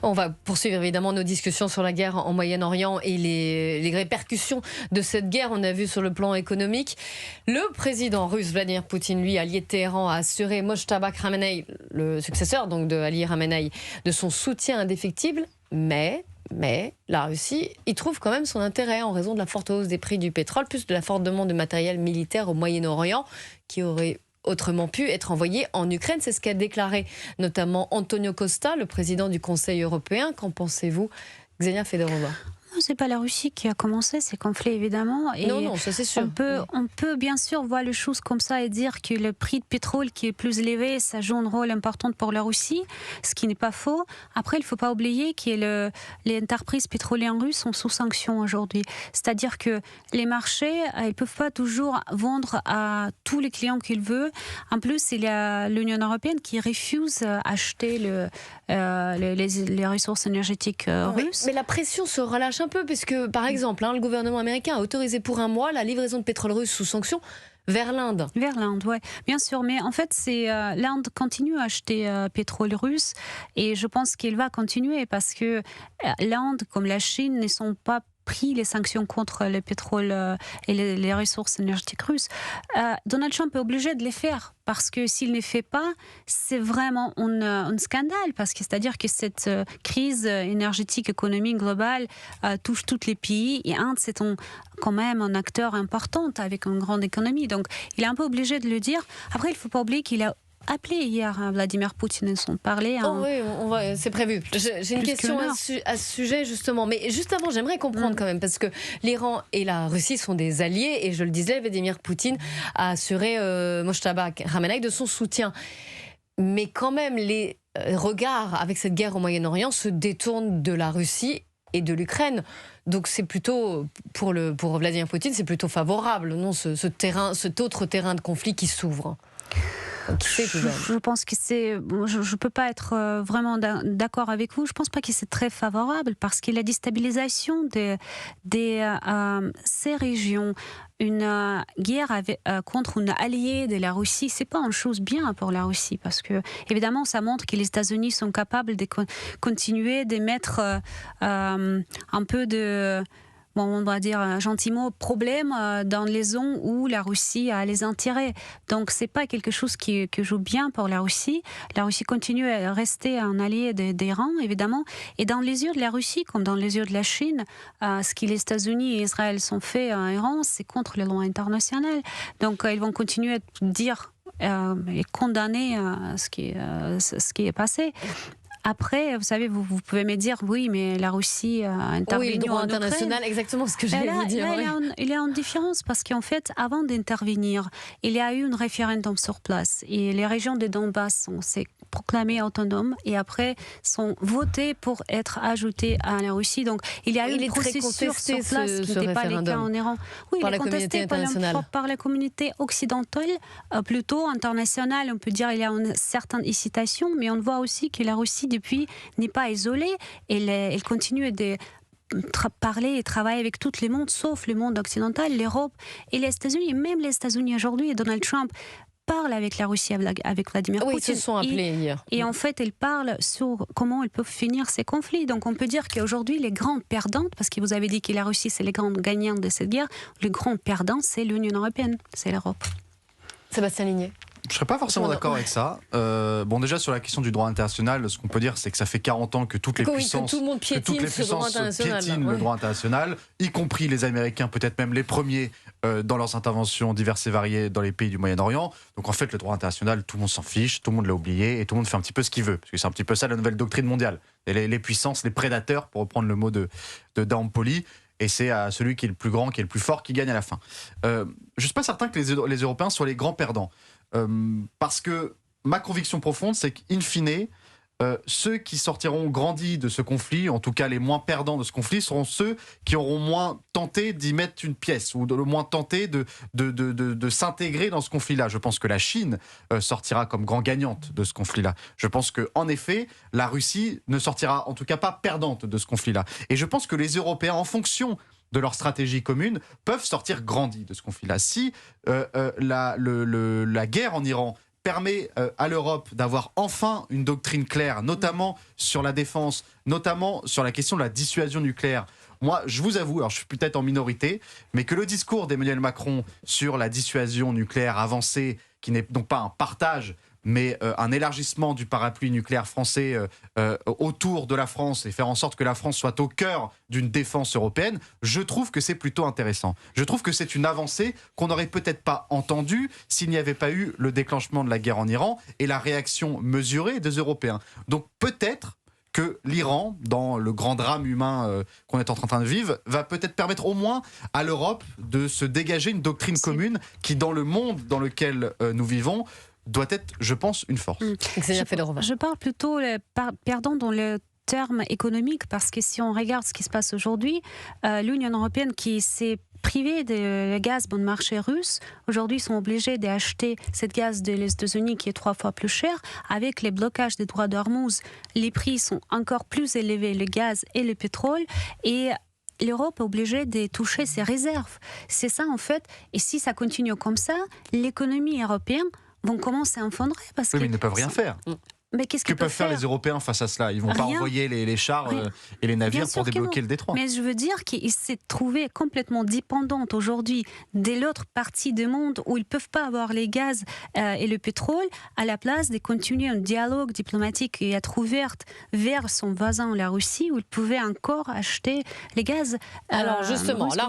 On va poursuivre évidemment nos discussions sur la guerre en Moyen-Orient et les répercussions de cette guerre. On a vu sur le plan économique. Le président russe Vladimir Poutine, lui, allié de Téhéran, a assuré Mojtaba Khamenei, le successeur donc de Ali Khamenei, de son soutien indéfectible. Mais la Russie y trouve quand même son intérêt en raison de la forte hausse des prix du pétrole, plus de la forte demande de matériel militaire au Moyen-Orient qui aurait autrement pu être envoyé en Ukraine. C'est ce qu'a déclaré notamment Antonio Costa, le président du Conseil européen. Qu'en pensez-vous, Ksenia Fedorova? C'est pas la Russie qui a commencé ces conflits, évidemment. Et non, ça c'est sûr. On peut bien sûr voir les choses comme ça et dire que le prix de pétrole qui est plus élevé, ça joue un rôle important pour la Russie, ce qui n'est pas faux. Après, il ne faut pas oublier que les entreprises pétrolières russes sont sous sanction aujourd'hui. C'est-à-dire que les marchés, ils ne peuvent pas toujours vendre à tous les clients qu'ils veulent. En plus, il y a l'Union européenne qui refuse d'acheter les ressources énergétiques russes. Mais la pression se relâche un peu, puisque par exemple, le gouvernement américain a autorisé pour un mois la livraison de pétrole russe sous sanction vers l'Inde. Vers l'Inde, oui, bien sûr. Mais en fait, l'Inde continue à acheter pétrole russe et je pense qu'elle va continuer parce que l'Inde, comme la Chine, ne sont pas pris les sanctions contre le pétrole et les ressources énergétiques russes. Donald Trump est obligé de les faire parce que s'il ne les fait pas, c'est vraiment un scandale parce que c'est-à-dire que cette crise énergétique économique globale touche tous les pays et Inde c'est quand même un acteur important avec une grande économie. Donc il est un peu obligé de le dire. Après il ne faut pas oublier qu'il a appelé hier Vladimir Poutine, ils sont parlé. Oui, c'est prévu. J'ai une question à ce sujet justement, mais juste avant, j'aimerais comprendre quand même parce que l'Iran et la Russie sont des alliés et je le disais, Vladimir Poutine a assuré Mojtaba Khamenei de son soutien. Mais quand même, les regards avec cette guerre au Moyen-Orient se détournent de la Russie et de l'Ukraine. Donc c'est plutôt, pour Vladimir Poutine, c'est plutôt favorable, non, cet autre terrain de conflit qui s'ouvre. Je pense que je peux pas être vraiment d'accord avec vous. Je pense pas que c'est très favorable parce que la déstabilisation de ces régions, une guerre contre une alliée de la Russie, c'est pas une chose bien pour la Russie parce que évidemment ça montre que les États-Unis sont capables de continuer de mettre un peu de on va dire gentiment, problème dans les zones où la Russie a les intérêts. Donc, c'est pas quelque chose qui joue bien pour la Russie. La Russie continue à rester un allié d'Iran, évidemment. Et dans les yeux de la Russie, comme dans les yeux de la Chine, ce que les États-Unis et Israël sont faits en Iran, c'est contre les lois internationales. Donc, ils vont continuer à dire et condamner ce qui est passé. Après, vous savez, vous pouvez me dire, oui, mais la Russie a intervenu le droit en international, Ukraine. exactement ce que j'allais vous dire. Il y a une différence parce qu'en fait, avant d'intervenir, il y a eu un référendum sur place et les régions de Donbass s'est proclamées autonomes et après sont votées pour être ajoutées à la Russie. Donc, il y a eu un processus sur place qui n'était pas le cas en Iran. Oui, par il est contesté par la communauté occidentale, plutôt internationale. On peut dire qu'il y a une certaine hésitation, mais on voit aussi que la Russie depuis n'est pas isolée, elle continue de parler et travailler avec tout le monde, sauf le monde occidental, l'Europe et les États-Unis. Et même les États-Unis aujourd'hui, et Donald Trump parle avec la Russie, avec Vladimir Poutine. Oui, ils se sont appelés hier. Et en fait, ils parlent sur comment ils peuvent finir ces conflits. Donc on peut dire qu'aujourd'hui, les grandes perdantes, parce que vous avez dit que la Russie, c'est les grandes gagnantes de cette guerre, les grands perdants, c'est l'Union européenne, c'est l'Europe. Sébastien Ligné. Je ne serais pas forcément d'accord avec ça. Déjà, sur la question du droit international, ce qu'on peut dire, c'est que ça fait 40 ans que toutes les puissances, que tout le monde piétine le droit international, y compris les Américains, peut-être même les premiers dans leurs interventions diverses et variées dans les pays du Moyen-Orient. Donc en fait, le droit international, tout le monde s'en fiche, tout le monde l'a oublié et tout le monde fait un petit peu ce qu'il veut. Parce que c'est un petit peu ça la nouvelle doctrine mondiale. Et les puissances, les prédateurs, pour reprendre le mot de Dampoli, et c'est à celui qui est le plus grand, qui est le plus fort, qui gagne à la fin. Je ne suis pas certain que les Européens soient les grands perdants. Parce que ma conviction profonde, c'est qu'in fine, ceux qui sortiront grandis de ce conflit, en tout cas les moins perdants de ce conflit, seront ceux qui auront moins tenté d'y mettre une pièce ou le moins tenté de s'intégrer dans ce conflit-là. Je pense que la Chine sortira comme grand gagnante de ce conflit-là. Je pense qu'en effet, la Russie ne sortira en tout cas pas perdante de ce conflit-là. Et je pense que les Européens, en fonction de leur stratégie commune, peuvent sortir grandis de ce conflit-là. Si la guerre en Iran permet à l'Europe d'avoir enfin une doctrine claire, notamment sur la défense, notamment sur la question de la dissuasion nucléaire. Moi, je vous avoue, alors je suis peut-être en minorité, mais que le discours d'Emmanuel Macron sur la dissuasion nucléaire avancée, qui n'est donc pas un partage, mais un élargissement du parapluie nucléaire français autour de la France et faire en sorte que la France soit au cœur d'une défense européenne, je trouve que c'est plutôt intéressant. Je trouve que c'est une avancée qu'on n'aurait peut-être pas entendue s'il n'y avait pas eu le déclenchement de la guerre en Iran et la réaction mesurée des Européens. Donc peut-être que l'Iran, dans le grand drame humain qu'on est en train de vivre, va peut-être permettre au moins à l'Europe de se dégager une doctrine commune qui, dans le monde dans lequel nous vivons, doit être, je pense, une force. Je parle plutôt, pardon, dans le terme économique, parce que si on regarde ce qui se passe aujourd'hui, l'Union européenne qui s'est privée de gaz bon marché russe, aujourd'hui sont obligés d'acheter cette gaz des États-Unis qui est 3 fois plus cher. Avec les blocages des droits d'Ormuz, les prix sont encore plus élevés, le gaz et le pétrole, et l'Europe est obligée de toucher ses réserves. C'est ça en fait, et si ça continue comme ça, l'économie européenne vont commencer à effondrer. Oui, mais ils ne peuvent rien faire. Mais qu'est-ce que peuvent faire les Européens face à cela? Ils ne vont pas envoyer les chars et les navires pour débloquer le détroit. Mais je veux dire qu'il s'est trouvé complètement dépendant aujourd'hui de l'autre partie du monde où ils ne peuvent pas avoir les gaz et le pétrole, à la place de continuer un dialogue diplomatique et être ouverte vers son voisin, la Russie, où ils pouvaient encore acheter les gaz. Alors justement, là